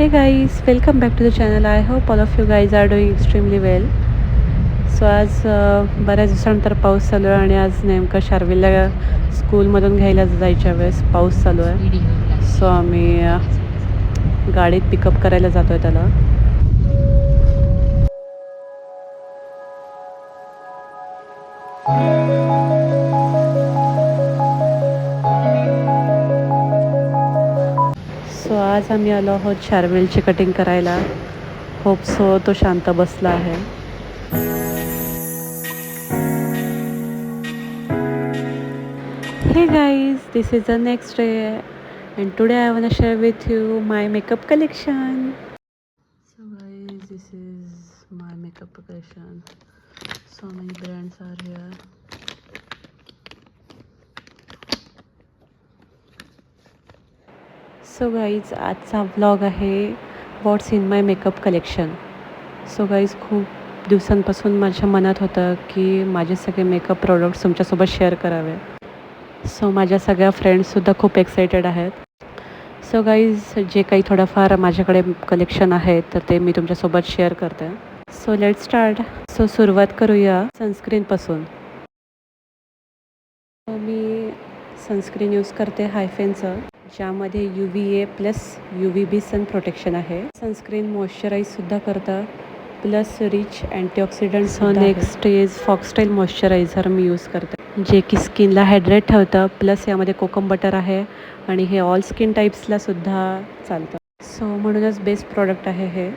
Hey guys, welcome back to the channel. I hope all of you guys are doing extremely well. So आज बऱ्याच दिवसानंतर पाऊस चालू आहे आणि आज नेमकं शार्विलला स्कूलमधून घ्यायला जायच्या वेळेस पाऊस चालू आहे. सो आम्ही गाडीत पिकअप करायला जातो आहे त्याला. सो आज आम्ही आलो आहोत शार्विलची कटिंग करायला. होप सो तो शांत बसला आहे. Hey guys, this is the next day and today I want to share with you my makeup collection. So guys, this is my makeup collection. So many brands are here. So guys आजचा vlog आहे व्हॉट्स in my makeup collection. So guys खूप दिवसांपासून माझ्या मनात होतं की माझे सगळे मेकअप प्रोडक्ट्स तुमच्यासोबत शेअर करावे. सो माझ्या सगळ्या फ्रेंड्ससुद्धा खूप एक्सायटेड आहेत. सो गाईज जे काही थोडंफार माझ्याकडे कलेक्शन आहे तर ते मी तुमच्यासोबत शेअर करते. So let start. सो सुरुवात करूया सनस्क्रीनपासून. मी सनस्क्रीन यूज करते हायफेनचं, ज्यामध्ये UVA plus UVB sun protection आहे. सनस्क्रीन मॉइश्चराईजसुद्धा करतं plus rich antioxidant. Next is Foxtale moisturiser मी यूज करते, जे की स्किनला हायड्रेट ठेवतं. प्लस यामध्ये कोकम बटर आहे आणि हे ऑल स्किन टाईप्सलासुद्धा चालतं. सो म्हणूनच बेस्ट प्रॉडक्ट आहे हे.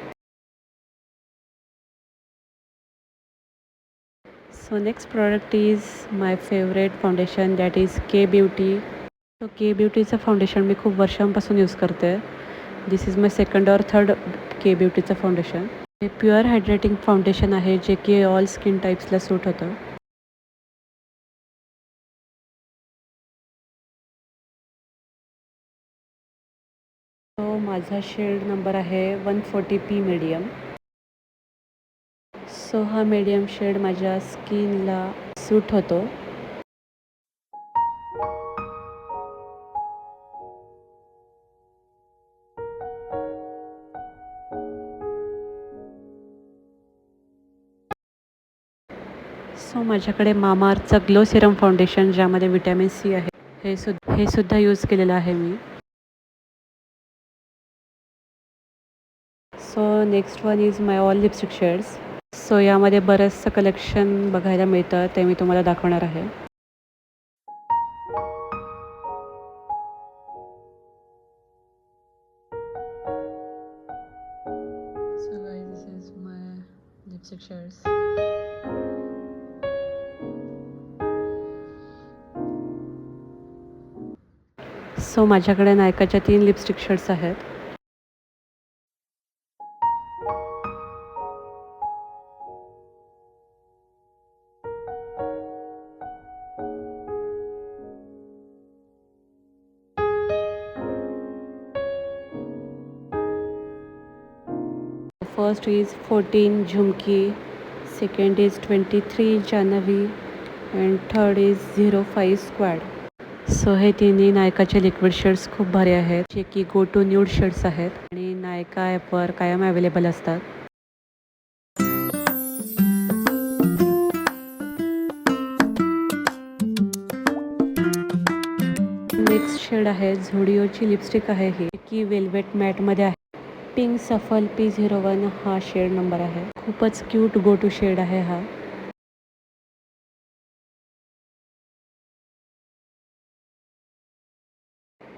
So next product is my favourite foundation, that is K beauty. So K ब्युटीचं फाउंडेशन मी खूप वर्षांपासून यूज करते. दिस इज माय सेकंड और थर्ड के ब्युटीचं फाउंडेशन. हे प्युअर हायड्रेटिंग फाउंडेशन आहे, जे की ऑल स्किन टाईप्सला सूट होतं. सो माझा शेड नंबर आहे 140p मीडियम. सो हा मीडियम शेड माझ्या स्किनला सूट होतो. सो माझ्याकडे मामाअर्थचं ग्लो सिरम फाउंडेशन, ज्यामध्ये विटॅमिन C आहे, हे सुद्धा यूज केलेलं आहे मी. So next one is my all lipstick shades. So यामध्ये बरंचसं कलेक्शन बघायला मिळतं, ते मी तुम्हाला दाखवणार आहे. So guys, this is my lipstick shades. So माझ्याकडे नायकाच्या 3 लिपस्टिक शेड्स आहेत. First is 14 Jhumki, second is 23 Janhvi and third is 05 squad. So हे तिन्ही नायकाचे लिक्विड शेड्स खूप भारी आहेत, जे की गो टू न्यूड शेड्स आहेत आणि नायका ॲपवर कायम अवेलेबल असतात. नेक्स्ट शेड आहे झोडिओची लिपस्टिक आहे, ही की वेल्वेट मॅटमध्ये आहे. पिंक सफल P01 हा शेड नंबर आहे. खूपच क्यूट गो टू शेड आहे हा.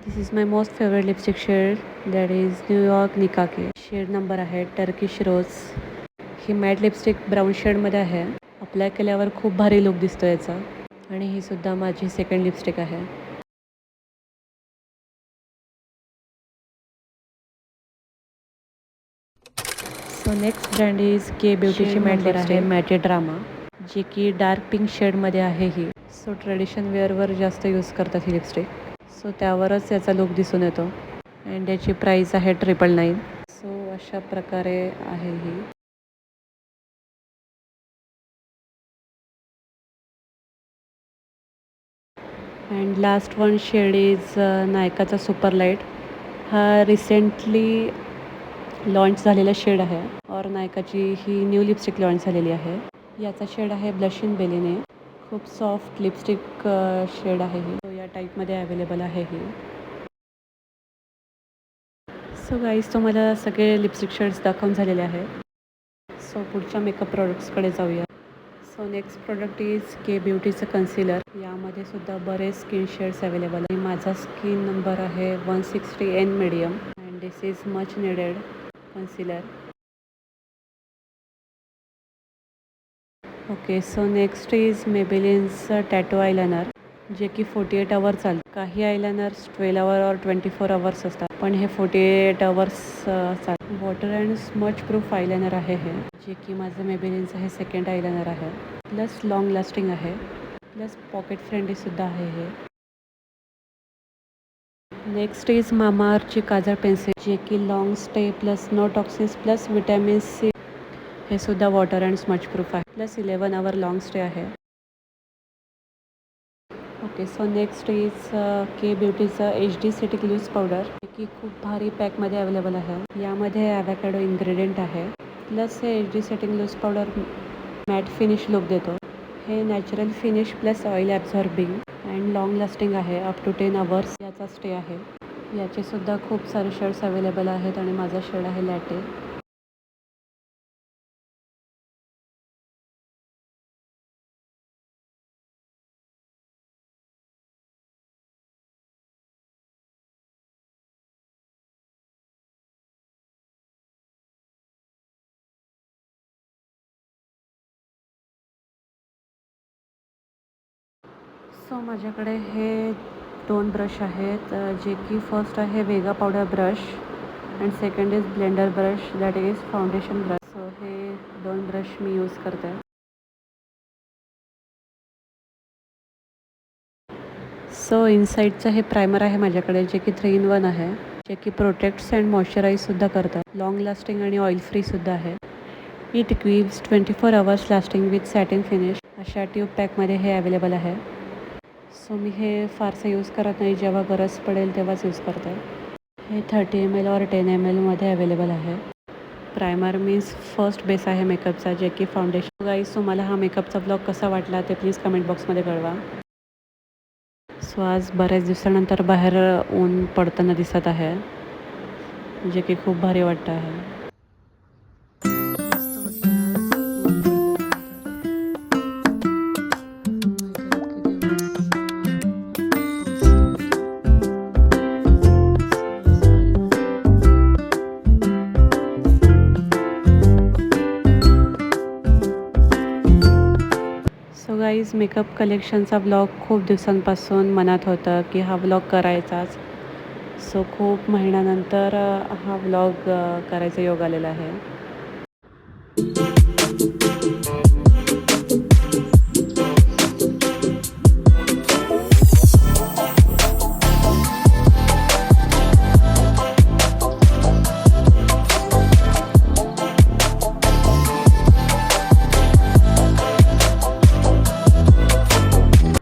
This is my most favourite lipstick shade, that is New York Nicka K. Shade number आहे टर्किश रोज. ही मॅट लिपस्टिक ब्राऊन शेडमध्ये आहे. अप्लाय केल्यावर खूप भारी लुक दिसतो याचा. आणि ही सुद्धा माझी सेकंड लिपस्टिक आहे. So next brand is K ब्युटीची मॅट लिपस्टिक मॅटे ड्रामा, जी की डार्क पिंक शेडमध्ये आहे ही. सो ट्रेडिशन वेअरवर जास्त यूज करतात ही लिपस्टिक. सो त्यावरच याचा लुक दिसून येतो. अँड याची प्राईस आहे 999. सो अशा प्रकारे आहे ही. And last one shade is नायकाचा सुपर लाईट. हा रिसेंटली लॉन्च झालेला शेड आहे. और नायकाची ही न्यू लिपस्टिक लॉन्च झालेली आहे. याचा शेड आहे ब्लश इन बेलीने. खूप सॉफ्ट लिपस्टिक शेड आहे ही. या टाईपमध्ये अवेलेबल आहे ही. सो गाईज तुम्हाला सगळे लिपस्टिक शेड्स दाखवून झालेले आहे. सो पुढच्या मेकअप प्रोडक्ट्सकडे जाऊया. So next product is K ब्युटीचं कन्सिलर. यामध्ये सुद्धा बरेच स्किन शेड्स अवेलेबल आहे. माझा स्किन नंबर आहे 160 N medium and this is much needed concealer. Okay, so next is मेबेलिनचं टॅटू आयलायनर, जे की 48 आवर्स चालतं. काही आयलायनर्स 12 आवर और 24 आवर्स असतात, पण हे 48 आवर्स चालतं. Water and smudge proof eyeliner आहे हे, जे की माझं मेबेलिनचं हे सेकंड आयलायनर आहे. प्लस लॉंग लास्टिंग आहे, प्लस पॉकेट फ्रेंडलीसुद्धा आहे हे. नेक्स्ट इज मामाअर्थची काजळ पेन्सिल, जे की long stay plus no toxins plus vitamin C. हे सुद्धा वॉटर अँड स्मच प्रूफ आहे, प्लस 11 आवर लॉंग स्टे आहे. Okay, so next is K ब्युटीचं HD सिटिक लूज पावडर, जे की खूप भारी पॅकमध्ये अवेलेबल आहे. यामध्ये ॲव्होकॅडो इन्ग्रेडियंट आहे, प्लस हे HD setting loose powder matte finish look देतो. हे natural finish plus oil absorbing and long lasting आहे. अप टू 10 आवर्स याचा स्टे आहे. याचेसुद्धा खूप सारे शेड्स अवेलेबल आहेत आणि माझा शेड आहे लॅटे. सो माझ्याकडे हे 2 ब्रश आहेत, जे की फर्स्ट आहे Vega powder brush and second is blender brush, that is foundation brush. So हे 2 ब्रश मी यूज करते. सो इनसाईडचं हे प्रायमर आहे माझ्याकडे, जे की 3 in 1 आहे, जे की प्रोटेक्ट्स अँड मॉइश्चराईजसुद्धा करतात. लॉंग लास्टिंग आणि ऑइल फ्रीसुद्धा आहे. It gives 24 hours lasting with satin finish. अशा ट्यूब पॅकमध्ये हे अवेलेबल आहे. सो मी हे फारसं यूज करत नाही, जेव्हा गरज पडेल तेव्हाच यूज करते. हे 30 ml और 10 ml मध्ये अवेलेबल आहे. प्रायमर मीन्स फर्स्ट बेस आहे मेकअपचा, जे की फाउंडेशन. गाईज तुम्हाला हा मेकअपचा ब्लॉग कसा वाटला ते प्लीज कमेंट बॉक्समध्ये कळवा. सो आज बऱ्याच दिवसानंतर बाहेर ऊन पडताना दिसत आहे, जे की खूप भारी वाटतं आहे. सो गाईज मेकअप कलेक्शनचा व्लॉग खूप दिवसांपासून मनात होतं की हा व्लॉग करायचाच. सो खूप महिन्यानंतर हा व्लॉग करायचा योग आलेला आहे.